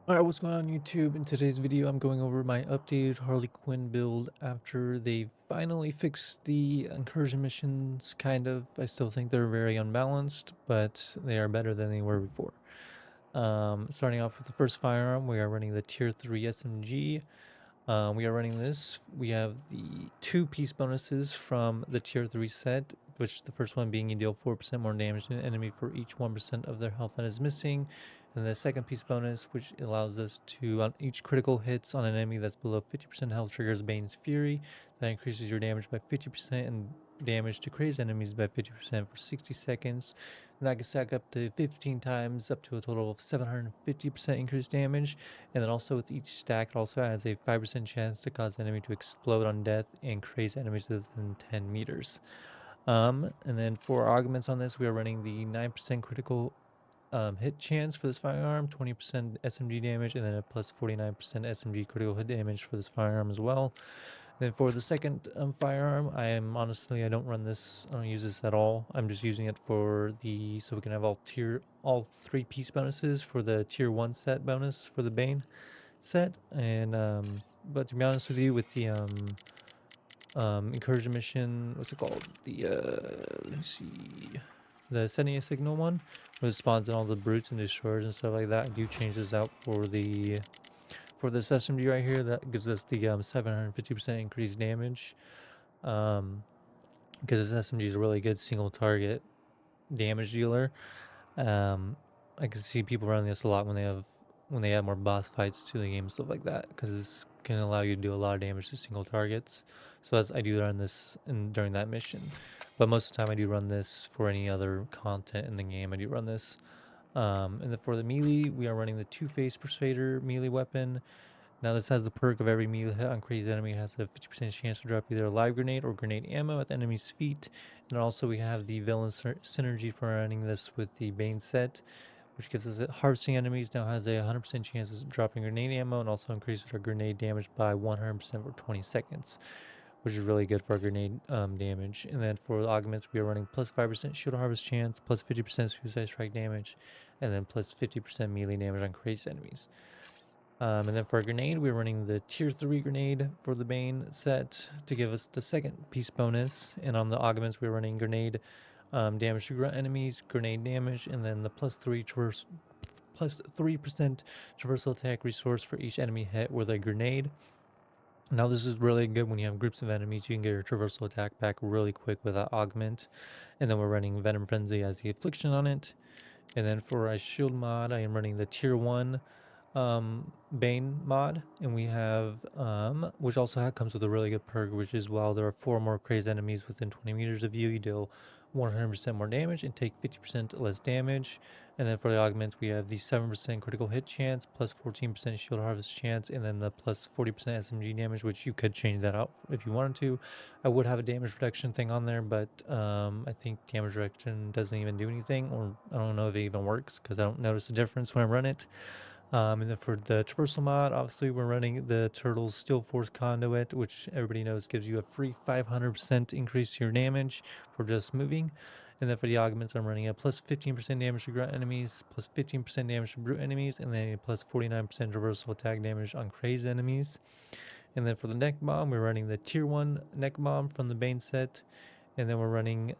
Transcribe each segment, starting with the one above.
Alright, what's going on YouTube? In today's video, I'm going over my updated Harley Quinn build after they finally fixed the incursion missions, kind of. I still think they're very unbalanced, but they are better than they were before. Starting off with the first firearm, we are running the Tier 3 SMG. We are running this. We have the 2-piece bonuses from the Tier 3 set, which the first one being you deal 4% more damage to an enemy for each 1% of their health that is missing. And the second piece bonus, which allows us to, on each critical hits on an enemy that's below 50% health, triggers Bane's Fury. That increases your damage by 50% and damage to crazed enemies by 50% for 60 seconds. And that can stack up to 15 times, up to a total of 750% increased damage. And then also with each stack, it also has a 5% chance to cause the enemy to explode on death and craze enemies within 10 meters. And then for augments on this, we are running the 9% critical hit chance for this firearm, 20% SMG damage, and then a plus 49% SMG critical hit damage for this firearm as well. Then for the second firearm, I don't run this, I don't use this at all. I'm just using it for so we can have all 3-piece bonuses for the tier 1 set bonus for the Bane set. And but to be honest with you, with the incursion mission, what's it called? Let's see, the sending a signal one, where it spawns in all the brutes and destroyers and stuff like that. I do change this out for this SMG right here. That gives us the 750% increased damage. Because this SMG is a really good single target damage dealer. I can see people running this a lot when they add more boss fights to the game and stuff like that, because this can allow you to do a lot of damage to single targets. So I do run this during that mission, but most of the time I do run this for any other content in the game. I do run this. And then for the melee, we are running the Two-Face Persuader melee weapon. Now this has the perk of every melee hit on crazy enemy has a 50% chance to drop either a live grenade or grenade ammo at the enemy's feet. And also we have the villain synergy for running this with the Bane set, which gives us harvesting enemies now has a 100% chance of dropping grenade ammo, and also increases our grenade damage by 100% for 20 seconds, which is really good for our grenade damage. And then for the augments, we are running plus 5% shield harvest chance, plus 50% suicide strike damage, and then plus 50% melee damage on crazed enemies. And then for a grenade, we're running the tier 3 grenade for the Bane set to give us the second piece bonus. And on the augments, we're running grenade damage to grunt enemies, grenade damage, and then the plus 3% traversal attack resource for each enemy hit with a grenade. Now this is really good when you have groups of enemies. You can get your traversal attack back really quick with that augment. And then we're running Venom Frenzy as the affliction on it. And then for a shield mod, I am running the tier 1 Bane mod, and we have which also comes with a really good perk, which is while there are 4 more crazed enemies within 20 meters of you, you deal 100% more damage and take 50% less damage. And then for the augments, we have the 7% critical hit chance, plus 14% shield harvest chance, and then the plus 40% SMG damage, which you could change that out if you wanted to. I would have a damage reduction thing on there, but I think damage reduction doesn't even do anything, or I don't know if it even works because I don't notice a difference when I run it. And then for the traversal mod, obviously we're running the Turtles Steel Force Conduit, which everybody knows gives you a free 500% increase to your damage for just moving. And then for the augments, I'm running a plus 15% damage to grunt enemies, plus 15% damage to brute enemies, and then a plus 49% traversal attack damage on crazed enemies. And then for the neck bomb, we're running the tier 1 neck bomb from the Bane set. And then we're running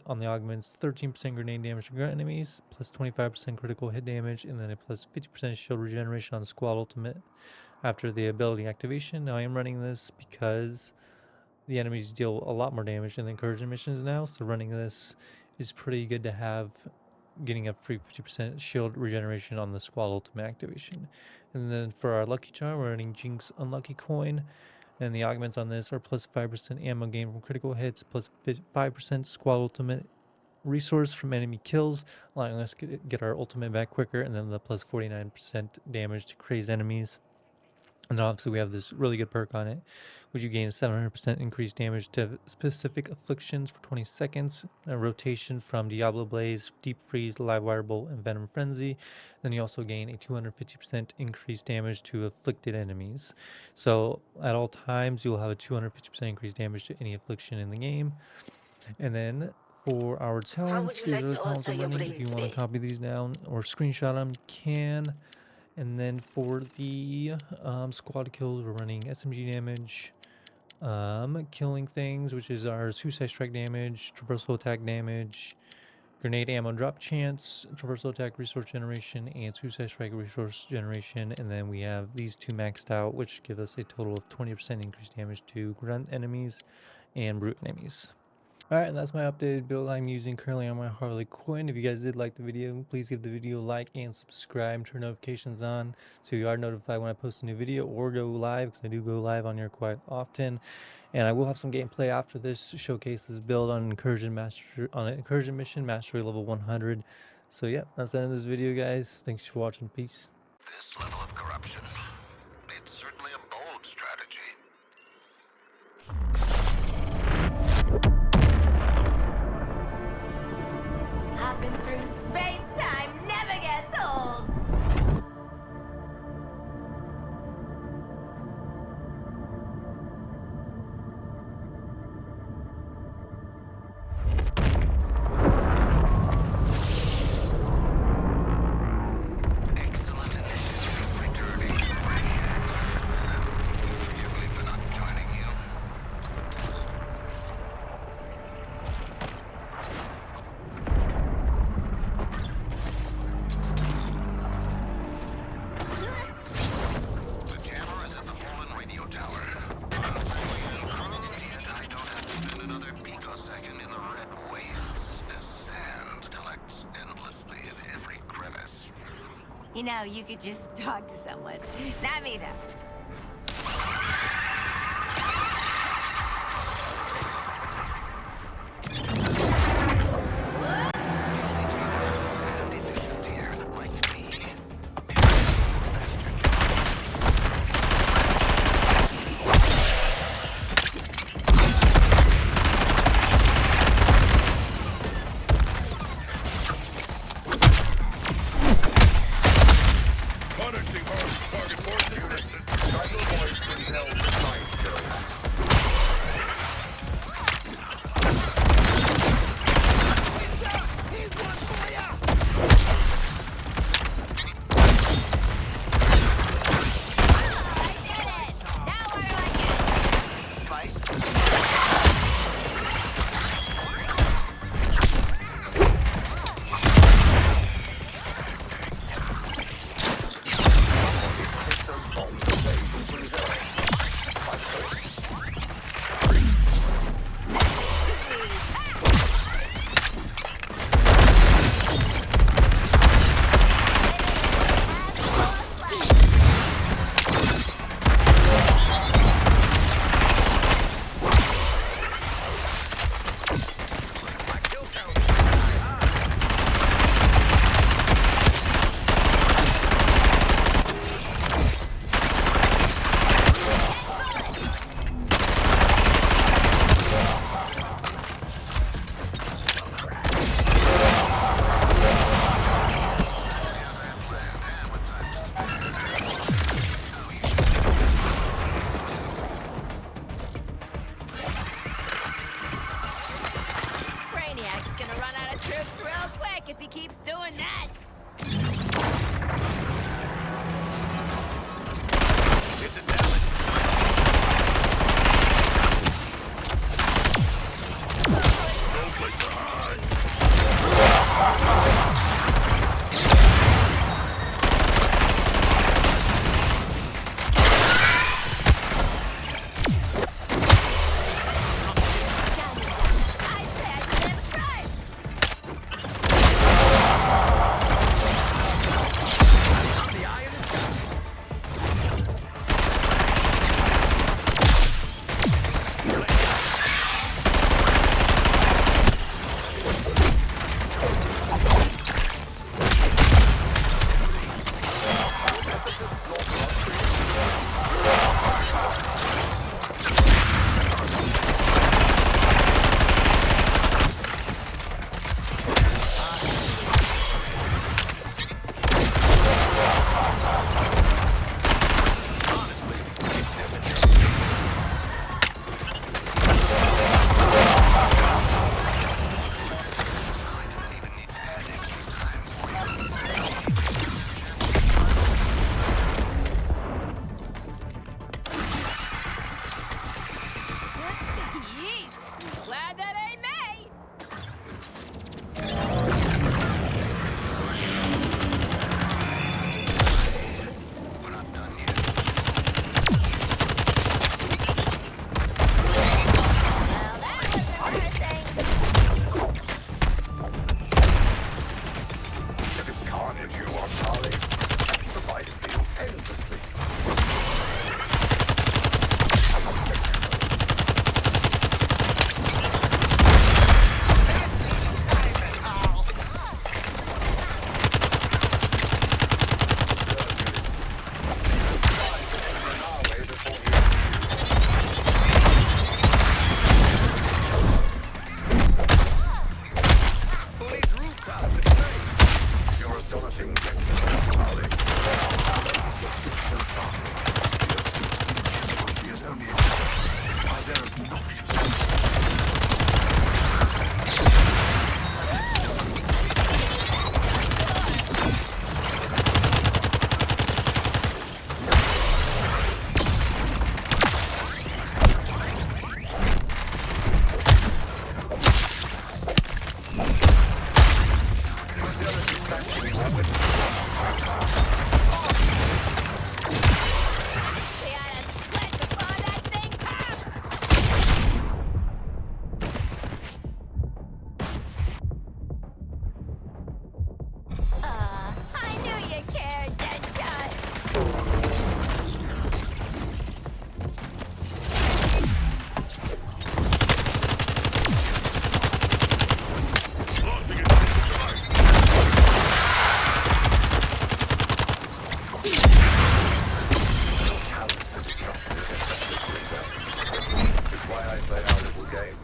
on the augments 13% grenade damage to grunt enemies, plus 25% critical hit damage, and then a plus 50% shield regeneration on the squad ultimate after the ability activation. Now I am running this because the enemies deal a lot more damage in the incursion missions now, so running this is pretty good to have, getting a free 50% shield regeneration on the squad ultimate activation. And then for our lucky charm, we're running Jinx Unlucky Coin. And the augments on this are plus 5% ammo gain from critical hits, plus 5% squad ultimate resource from enemy kills, allowing us to get our ultimate back quicker, and then the plus 49% damage to crazed enemies. And obviously we have this really good perk on it, which you gain 700% increased damage to specific afflictions for 20 seconds, a rotation from Diablo Blaze, Deep Freeze, Live Wire Bolt, and Venom Frenzy. Then you also gain a 250% increased damage to afflicted enemies. So at all times, you'll have a 250% increased damage to any affliction in the game. And then for our talents, these are the talents I'm running. If you want to copy these down or screenshot them, you can. And then for the squad kills, we're running SMG damage, killing things, which is our suicide strike damage, traversal attack damage, grenade ammo drop chance, traversal attack resource generation, and suicide strike resource generation. And then we have these two maxed out, which give us a total of 20% increased damage to grunt enemies and brute enemies. Alright, and that's my updated build I'm using currently on my Harley Quinn. If you guys did like the video, please give the video a like and subscribe, turn notifications on so you are notified when I post a new video or go live, because I do go live on here quite often. And I will have some gameplay after this showcases build on incursion mission mastery level 100. So yeah, that's the end of this video, guys. Thanks for watching. Peace. This level of corruption, it's certainly a bold strategy. Hopping through space-time never gets old. Excellent initiative, returning reactors. Forgive me for not joining you. The jammer is at the fallen radio tower. Yet I don't have to spend another picosecond in the red wastes as sand collects endlessly in every crevice. You know, you could just talk to someone. Not me, though. And efficient here, like me. Faster job. Monitoring target forces. Cyber voice intel design kill. Systems fault. Phase reserve. Launching it. It's why I play our little game.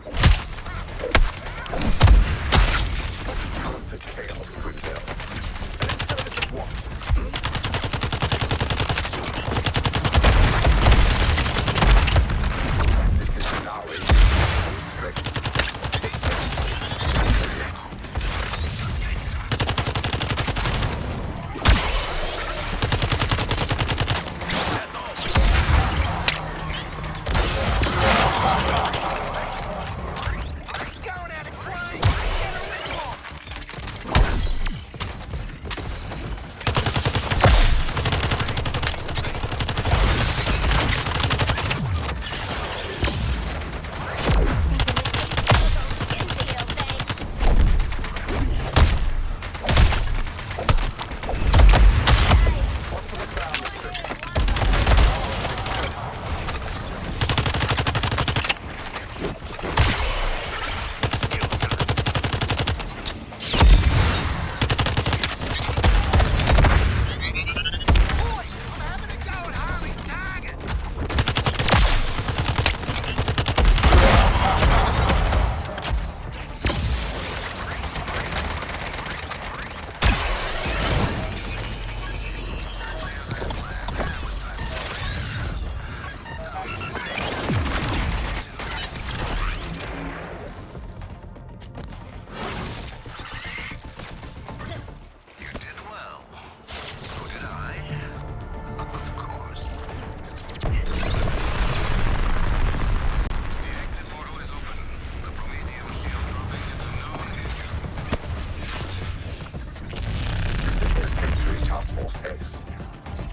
Counter chaos prevail. And it's so much what? This is now a strength.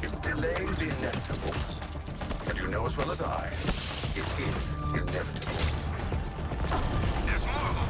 It's delaying the inevitable. And you know as well as I, it is inevitable. There's more of them.